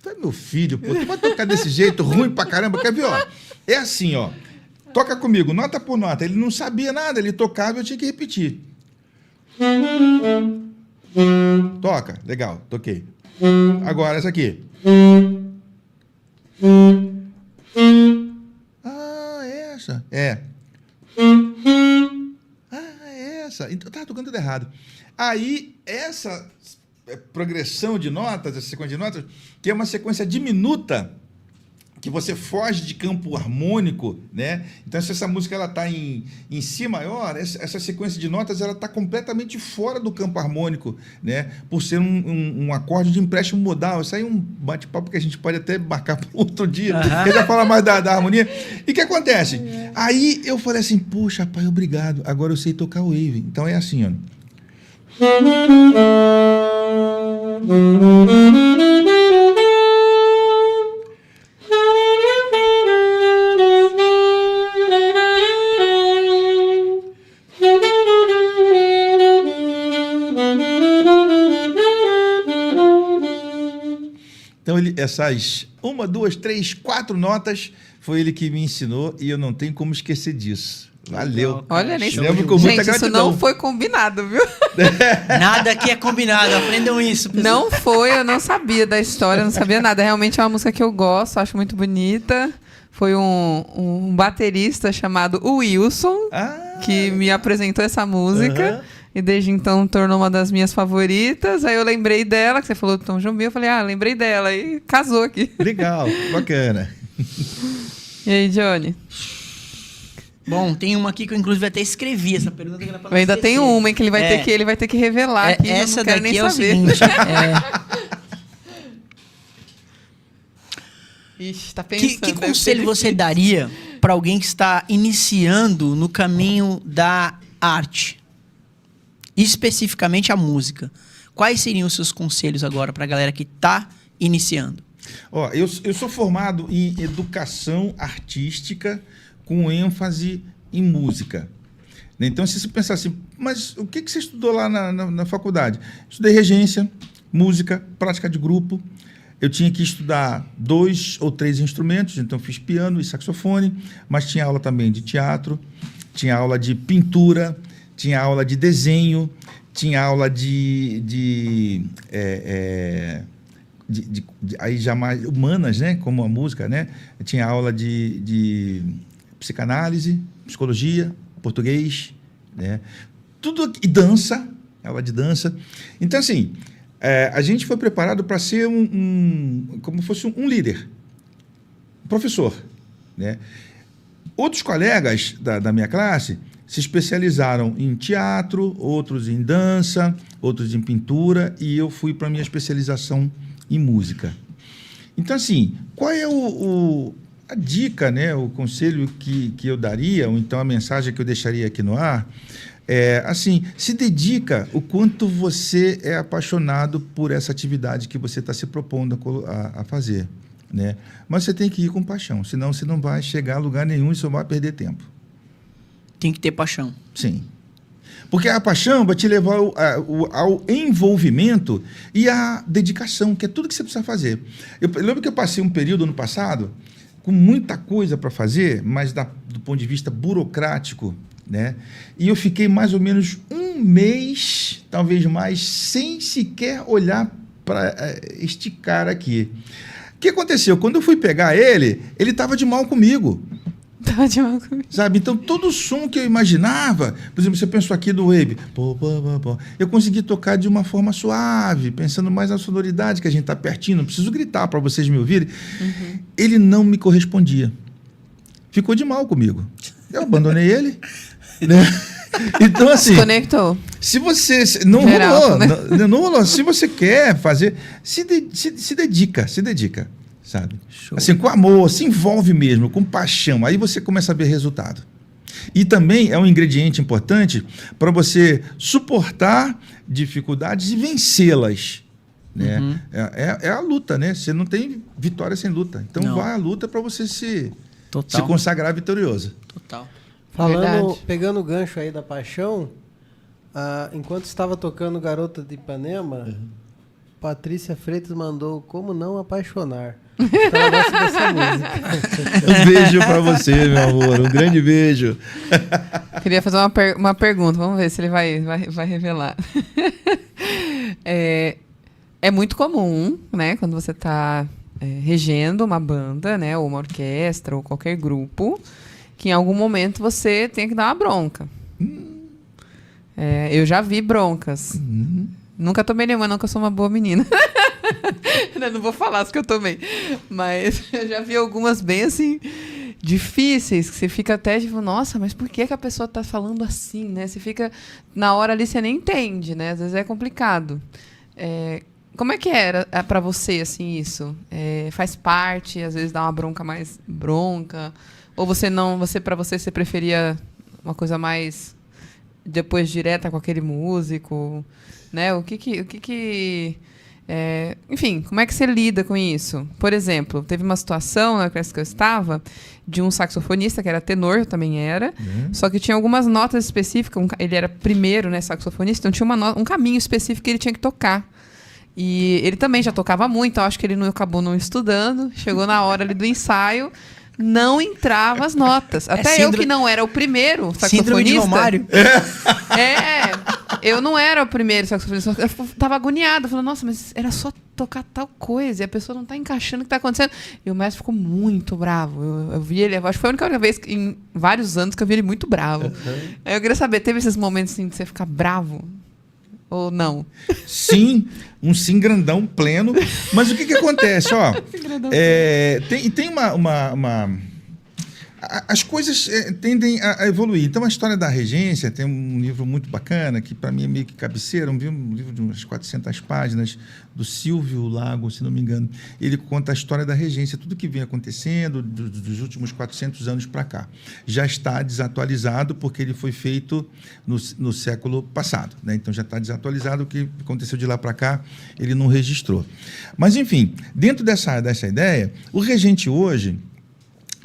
Falei, meu filho, pô, tu vai tocar desse jeito, ruim pra caramba. Quer ver, ó? É assim, ó. Toca comigo, nota por nota. Ele não sabia nada, ele tocava e eu tinha que repetir. Toca, legal, toquei. Agora, essa aqui. Ah, essa. É. Ah, essa. Então, eu tava tocando tudo errado. Aí, essa progressão de notas, essa sequência de notas, que é uma sequência diminuta, que você foge de campo harmônico, né? Então, se essa música ela está em Si maior, essa sequência de notas ela está completamente fora do campo harmônico, né? Por ser um acorde de empréstimo modal. Isso aí é um bate-papo que a gente pode até marcar para outro dia, que já fala mais da harmonia. E o que acontece? Aí eu falei assim, poxa, pai, obrigado. Agora eu sei tocar wave. Então é assim, ó. Então, essas 1, 2, 3, 4 notas foi ele que me ensinou e eu não tenho como esquecer disso. Valeu. Olha, nem lembro com muita gente, isso não foi combinado, viu? Nada aqui é combinado, aprendam isso. Pessoal. Não foi, eu não sabia da história, não sabia nada. Realmente é uma música que eu gosto, acho muito bonita. Foi um baterista chamado Wilson que me apresentou essa música. E desde então tornou uma das minhas favoritas. Aí eu lembrei dela, que você falou do Tom Jobim. Eu falei, lembrei dela. E casou aqui. Legal, bacana. E aí, Johnny? Bom, tem uma aqui que eu inclusive até escrevi essa pergunta. Que eu ainda tenho uma em que ele vai ter que revelar. Aqui, essa eu não quero daqui nem é saber. o seguinte. Ixi, tá pensando. Que conselho você daria para alguém que está iniciando no caminho da arte? Especificamente a música. Quais seriam os seus conselhos agora para a galera que está iniciando? Eu sou formado em educação artística com ênfase em música. Então, se você pensar assim, mas o que você estudou lá na faculdade? Estudei regência, música, prática de grupo. Eu tinha que estudar 2 ou 3 instrumentos, então fiz piano e saxofone, mas tinha aula também de teatro, tinha aula de pintura, tinha aula de desenho, tinha aula de aí já mais humanas, né, como a música, né? Tinha aula de psicanálise, psicologia, português, né? Tudo, e dança, aula de dança. Então, assim, a gente foi preparado para ser como fosse um líder, um professor, né? Outros colegas da minha classe se especializaram em teatro, outros em dança, outros em pintura, e eu fui para a minha especialização em música. Então, assim, qual é a dica, né, o conselho que eu daria, ou então a mensagem que eu deixaria aqui no ar, assim, se dedica o quanto você é apaixonado por essa atividade que você está se propondo a fazer, né? Mas você tem que ir com paixão, senão você não vai chegar a lugar nenhum e só vai perder tempo. Tem que ter paixão. Sim. Porque a paixão vai te levar ao envolvimento e à dedicação, que é tudo que você precisa fazer. Eu lembro que eu passei um período no passado com muita coisa para fazer, mas do ponto de vista burocrático, né? E eu fiquei mais ou menos 1 mês, talvez mais, sem sequer olhar para este cara aqui. O que aconteceu? Quando eu fui pegar ele estava de mal comigo. Tava de mal comigo. Sabe? Então, todo o som que eu imaginava, por exemplo, você pensou aqui do wave, eu consegui tocar de uma forma suave, pensando mais na sonoridade, que a gente está pertinho, não preciso gritar para vocês me ouvirem. Ele não me correspondia. Ficou de mal comigo. Eu abandonei ele, né? Então, assim... Desconectou. Se você... Não rolou, né? Não rolou. Se você quer fazer, se dedica. Sabe? Show. Assim, com amor, se envolve mesmo, com paixão, aí você começa a ver resultado. E também é um ingrediente importante para você suportar dificuldades e vencê-las, né? É a luta, né? Você não tem vitória sem luta. Então vai à luta para você se consagrar vitorioso. Total. Pegando o gancho aí da paixão, enquanto estava tocando Garota de Ipanema, Patrícia Freitas mandou Como Não Apaixonar. Então eu gosto dessa música. Um beijo para você, meu amor. Um grande beijo. Queria fazer uma pergunta. Vamos ver se ele vai revelar. É muito comum, né? Quando você está regendo uma banda, né? Ou uma orquestra, ou qualquer grupo, que em algum momento você tem que dar uma bronca. Eu já vi broncas. Nunca tomei nenhuma, não, que eu sou uma boa menina. Não vou falar as que eu tomei. Mas eu já vi algumas bem, assim, difíceis, que você fica até tipo, nossa, mas por que a pessoa tá falando assim, né? Você fica, na hora ali, você nem entende, né? Às vezes é complicado. Como é que era pra você, assim, isso? Faz parte, às vezes dá uma bronca mais bronca? Ou pra você, você preferia uma coisa mais depois direta com aquele músico, né? Enfim, como é que você lida com isso? Por exemplo, teve uma situação na orquestra que eu estava de um saxofonista que era tenor, eu também era, só que tinha algumas notas específicas, ele era primeiro, né, saxofonista, então tinha um caminho específico que ele tinha que tocar. E ele também já tocava muito, então acho que ele acabou não estudando, chegou na hora ali do ensaio, não entrava as notas. Até eu que não era o primeiro saxofonista. Síndrome de Romário. Eu não era o primeiro saxofonista. Eu tava agoniada, falando, nossa, mas era só tocar tal coisa e a pessoa não tá encaixando o que tá acontecendo. E o mestre ficou muito bravo. Eu vi ele, acho que foi a única vez em vários anos que eu vi ele muito bravo. Aí eu queria saber, teve esses momentos assim de você ficar bravo? Ou não? Sim, um sim grandão pleno. Mas o que acontece? Ó, tem uma... As coisas tendem a evoluir. Então, a história da regência tem um livro muito bacana, que para mim é meio que cabeceira, um livro de umas 400 páginas, do Silvio Lago, se não me engano. Ele conta a história da regência, tudo que vem acontecendo dos últimos 400 anos para cá. Já está desatualizado, porque ele foi feito no século passado, né? Então, já está desatualizado, o que aconteceu de lá para cá, ele não registrou. Mas, enfim, dentro dessa ideia, o regente hoje...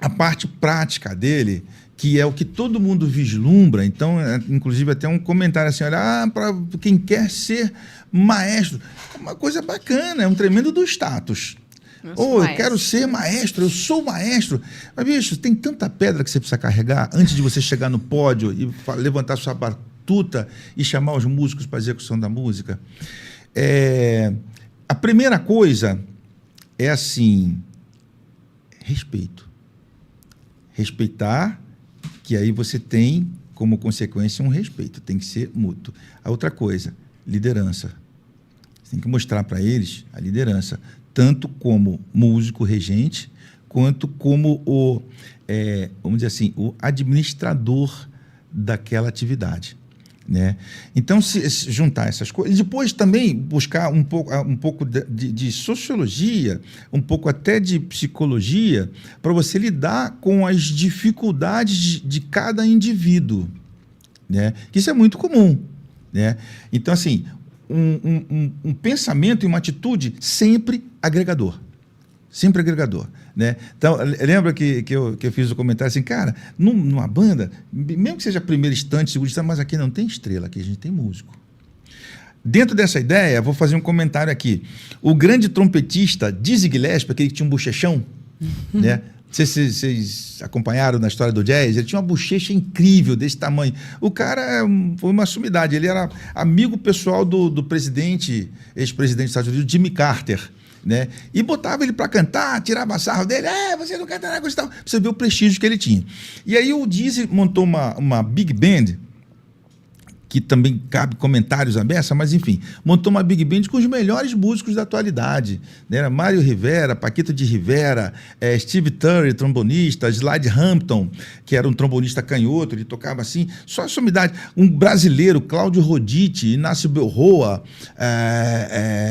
A parte prática dele, que é o que todo mundo vislumbra, então, inclusive até um comentário assim, olha, para quem quer ser maestro, é uma coisa bacana, é um tremendo do status. Eu quero ser maestro, eu sou maestro. Mas, bicho, tem tanta pedra que você precisa carregar antes de você chegar no pódio e levantar sua batuta e chamar os músicos para a execução da música. A primeira coisa é assim, respeito. Respeitar, que aí você tem como consequência um respeito, tem que ser mútuo. A outra coisa, liderança. Você tem que mostrar para eles a liderança, tanto como músico regente, quanto como vamos dizer assim, o administrador daquela atividade, né? Então, se juntar essas coisas, e depois também buscar um pouco de sociologia, um pouco até de psicologia, para você lidar com as dificuldades de cada indivíduo, né? Isso é muito comum, né? Então, assim, um pensamento e uma atitude sempre agregador. Sempre agregador, né? Então, lembra que eu fiz o comentário assim, cara, numa banda, mesmo que seja primeiro instante, segundo instante, mas aqui não tem estrela, aqui a gente tem músico. Dentro dessa ideia, vou fazer um comentário aqui. O grande trompetista Dizzy Gillespie, aquele que tinha um bochechão, né? Não sei se vocês acompanharam na história do jazz, ele tinha uma bochecha incrível desse tamanho. O cara foi uma sumidade, ele era amigo pessoal do presidente, ex-presidente dos Estados Unidos, Jimmy Carter, né? E botava ele para cantar, tirava sarro dele, você não canta nada, tal. Você vê o prestígio que ele tinha. E aí o Dizzy montou uma big band, que também cabe comentários à beça, mas enfim, montou uma big band com os melhores músicos da atualidade, né? Mário Rivera, Paquito de Rivera, Steve Turry, trombonista, Slide Hampton, que era um trombonista canhoto, ele tocava assim, só a sumidade. Um brasileiro, Cláudio Roditi, Inácio Belroa,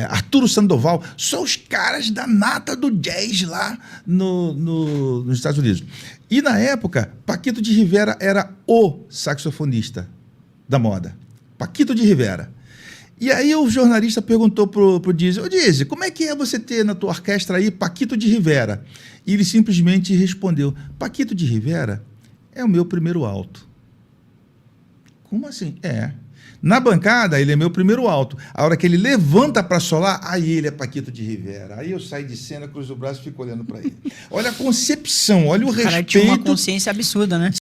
Arturo Sandoval, só os caras da nata do jazz lá nos Estados Unidos. E na época, Paquito de Rivera era o saxofonista da moda, Paquito de Rivera. E aí o jornalista perguntou pro Dizzy, Dizzy, como é que é você ter na tua orquestra aí Paquito de Rivera? E ele simplesmente respondeu, Paquito de Rivera é o meu primeiro alto. Como assim? Na bancada, ele é meu primeiro alto. A hora que ele levanta para solar, aí ele é Paquito de Rivera. Aí eu saio de cena, cruzo o braço e fico olhando para ele. Olha a concepção, olha o O cara tinha uma respeito. consciência absurda, né?